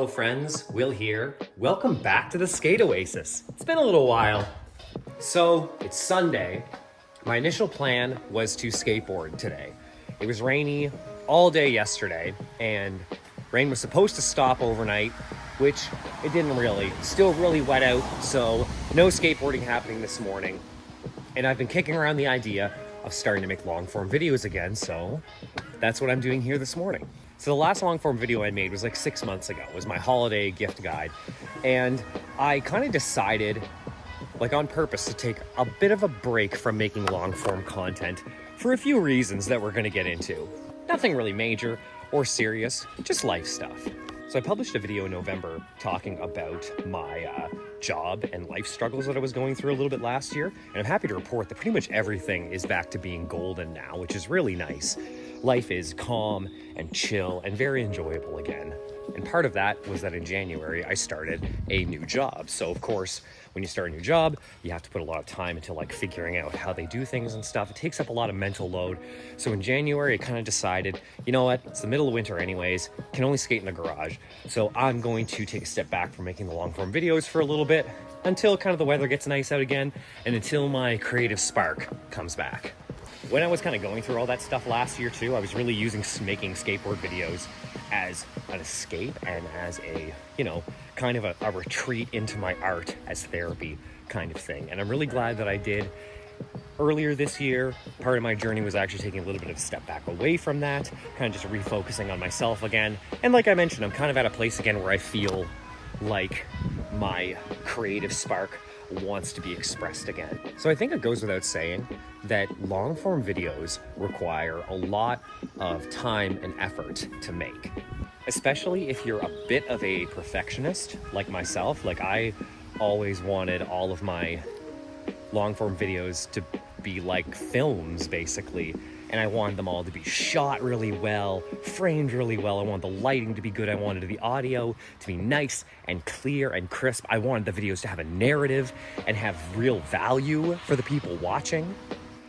Hello friends, Will here. Welcome back to the Skate Oasis. It's been a little while. So, it's Sunday. My initial plan was to skateboard today. It was rainy all day yesterday, and rain was supposed to stop overnight, which it didn't really. Still really wet out, so no skateboarding happening this morning. And I've been kicking around the idea of starting to make long-form videos again, so that's what I'm doing here this morning. So the last long-form video I made was like 6 months ago. It was my holiday gift guide. And I kind of decided, like on purpose, to take a bit of a break from making long-form content for a few reasons that we're gonna get into. Nothing really major or serious, just life stuff. So I published a video in November talking about my job and life struggles that I was going through a little bit last year. And I'm happy to report that pretty much everything is back to being golden now, which is really nice. Life is calm and chill and very enjoyable again. And part of that was that in January, I started a new job. So of course, when you start a new job, you have to put a lot of time into like figuring out how they do things and stuff. It takes up a lot of mental load. So in January, I kind of decided, you know what, it's the middle of winter anyways, can only skate in the garage. So I'm going to take a step back from making the long form videos for a little bit until kind of the weather gets nice out again and until my creative spark comes back. When I was kind of going through all that stuff last year too, I was really using making skateboard videos as an escape and as a, you know, kind of a retreat into my art as therapy kind of thing. And I'm really glad that I did. Earlier this year, part of my journey was actually taking a little bit of a step back away from that, kind of just refocusing on myself again. And like I mentioned, I'm kind of at a place again where I feel like my creative spark wants to be expressed again. So I think it goes without saying that long form videos require a lot of time and effort to make, especially if you're a bit of a perfectionist like myself. Like I always wanted all of my long form videos to be like films basically. And I wanted them all to be shot really well, framed really well. I wanted the lighting to be good. I wanted the audio to be nice and clear and crisp. I wanted the videos to have a narrative and have real value for the people watching.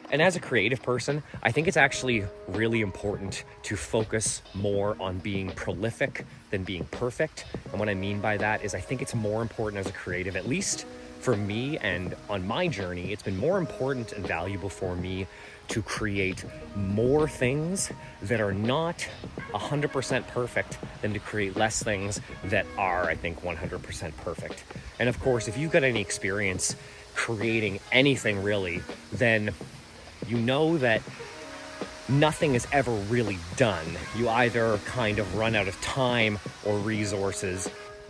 And as a creative person, I think it's actually really important to focus more on being prolific than being perfect. And what I mean by that is I think it's more important as a creative, at least for me and on my journey, it's been more important and valuable for me to create more things that are not 100% perfect than to create less things that are, I think, 100% perfect. And of course, if you've got any experience creating anything really, then you know that nothing is ever really done. You either kind of run out of time or resources.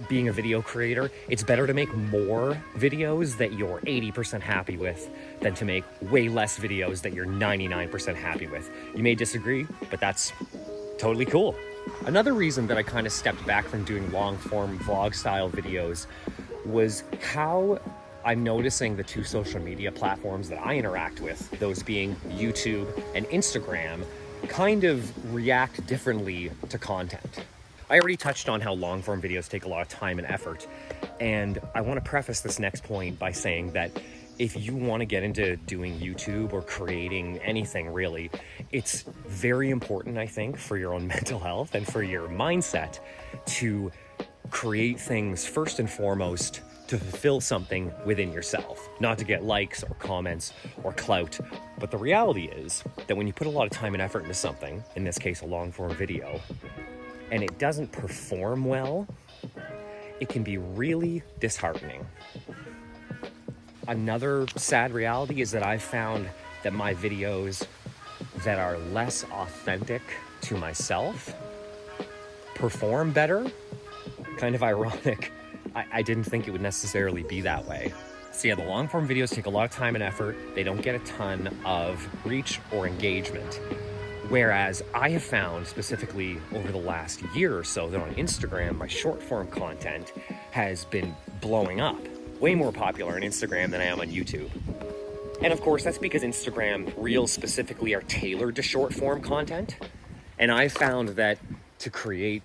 Being a video creator, it's better to make more videos that you're 80% happy with than to make way less videos that you're 99% happy with. You may disagree, but that's totally cool. Another reason that I kind of stepped back from doing long form vlog style videos was how I'm noticing the two social media platforms that I interact with, those being YouTube and Instagram, kind of react differently to content. I already touched on how long form videos take a lot of time and effort, and I want to preface this next point by saying that if you want to get into doing YouTube or creating anything really, it's very important, I think, for your own mental health and for your mindset to create things first and foremost to fulfill something within yourself, not to get likes or comments or clout. But the reality is that when you put a lot of time and effort into something, in this case a long form video, and it doesn't perform well, it can be really disheartening. Another sad reality is that I've found that my videos that are less authentic to myself perform better. Kind of ironic. I didn't think it would necessarily be that way. So yeah, the long form videos take a lot of time and effort. They don't get a ton of reach or engagement. Whereas I have found specifically over the last year or so that on Instagram, my short form content has been blowing up. Way more popular on Instagram than I am on YouTube. And of course, that's because Instagram Reels specifically are tailored to short form content. And I found that to create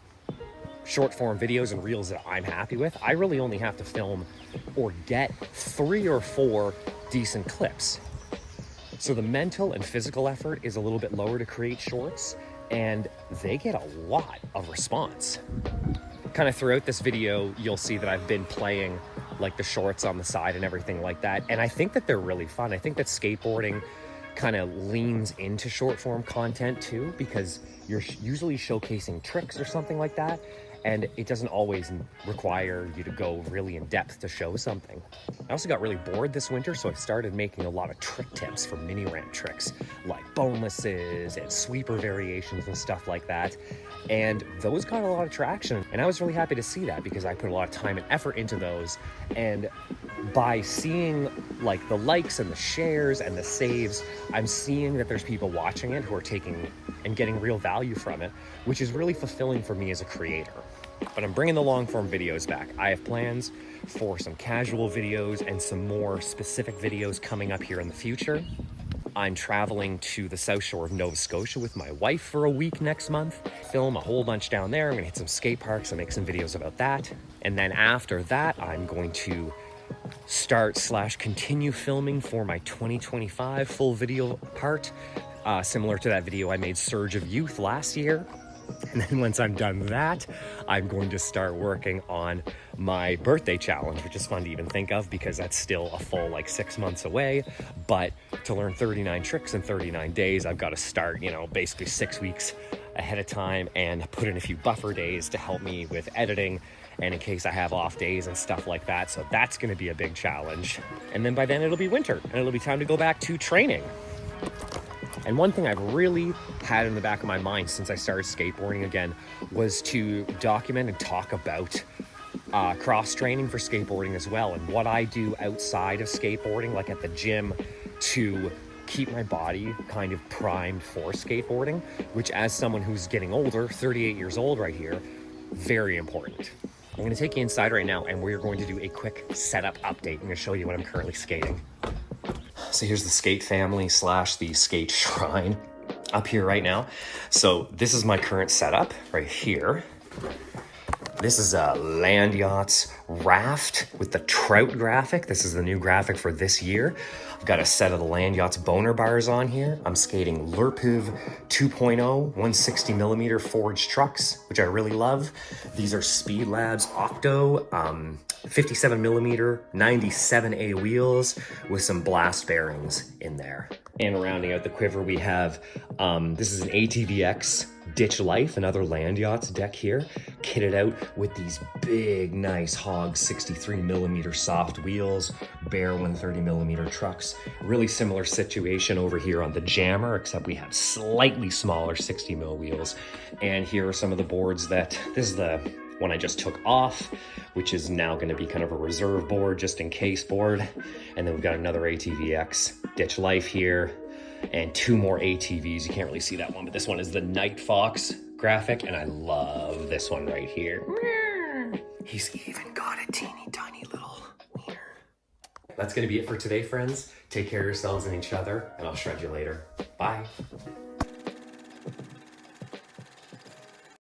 short form videos and Reels that I'm happy with, I really only have to film or get 3 or 4 decent clips. So the mental and physical effort is a little bit lower to create shorts, and they get a lot of response. kind of throughout this video, you'll see that I've been playing like the shorts on the side and everything like that. And I think that they're really fun. I think that skateboarding kind of leans into short form content too, because you're usually showcasing tricks or something like that. And it doesn't always require you to go really in depth to show something. I also got really bored this winter, so I started making a lot of trick tips for mini ramp tricks, like bonelesses and sweeper variations and stuff like that. And those got a lot of traction. And I was really happy to see that because I put a lot of time and effort into those. And by seeing like the likes and the shares and the saves, I'm seeing that there's people watching it who are taking and getting real value from it, which is really fulfilling for me as a creator. But I'm bringing the long form videos back. I have plans for some casual videos and some more specific videos coming up here in the future. I'm traveling to the South Shore of Nova Scotia with my wife for a week next month. Film a whole bunch down there. I'm gonna hit some skate parks and make some videos about that. And then after that, I'm going to start/continue filming for my 2025 full video part, similar to that video I made Surge of Youth last year. And then once I'm done that, I'm going to start working on my birthday challenge, which is fun to even think of because that's still a full like 6 months away. But to learn 39 tricks in 39 days, I've got to start, you know, basically 6 weeks ahead of time and put in a few buffer days to help me with editing and in case I have off days and stuff like that. So that's going to be a big challenge. And then by then it'll be winter and it'll be time to go back to training. And one thing I've really had in the back of my mind since I started skateboarding again was to document and talk about cross training for skateboarding as well, and what I do outside of skateboarding, like at the gym, to keep my body kind of primed for skateboarding, which as someone who's getting older, 38 years old right here, very important. I'm gonna take you inside right now and we're going to do a quick setup update. I'm gonna show you what I'm currently skating. So here's the skate family / the skate shrine up here right now. So this is my current setup right here. This is a Land Yachts raft with the trout graphic. This is the new graphic for this year. I've got a set of the Land Yachts boner bars on here. I'm skating Lurpiv 2.0 160 millimeter forged trucks, which I really love. These are Speed Labs Octo 57 millimeter 97A wheels with some blast bearings in there. And rounding out the quiver, we have, this is an ATVX Ditch Life, another Land Yachts deck here, kitted out with these big, nice Hog 63 millimeter soft wheels, Bear 130 millimeter trucks. Really similar situation over here on the Jammer, except we have slightly smaller 60 mil wheels. And here are some of the boards that, this is the one I just took off, which is now going to be kind of a reserve board, just in case board. And then we've got another ATVX Ditch Life here, and 2 more ATVs. You can't really see that one, but this one is the Night Fox graphic, and I love this one right here. He's even got a teeny tiny little wiener. That's going to be it for today, friends. Take care of yourselves and each other, and I'll shred you later. Bye.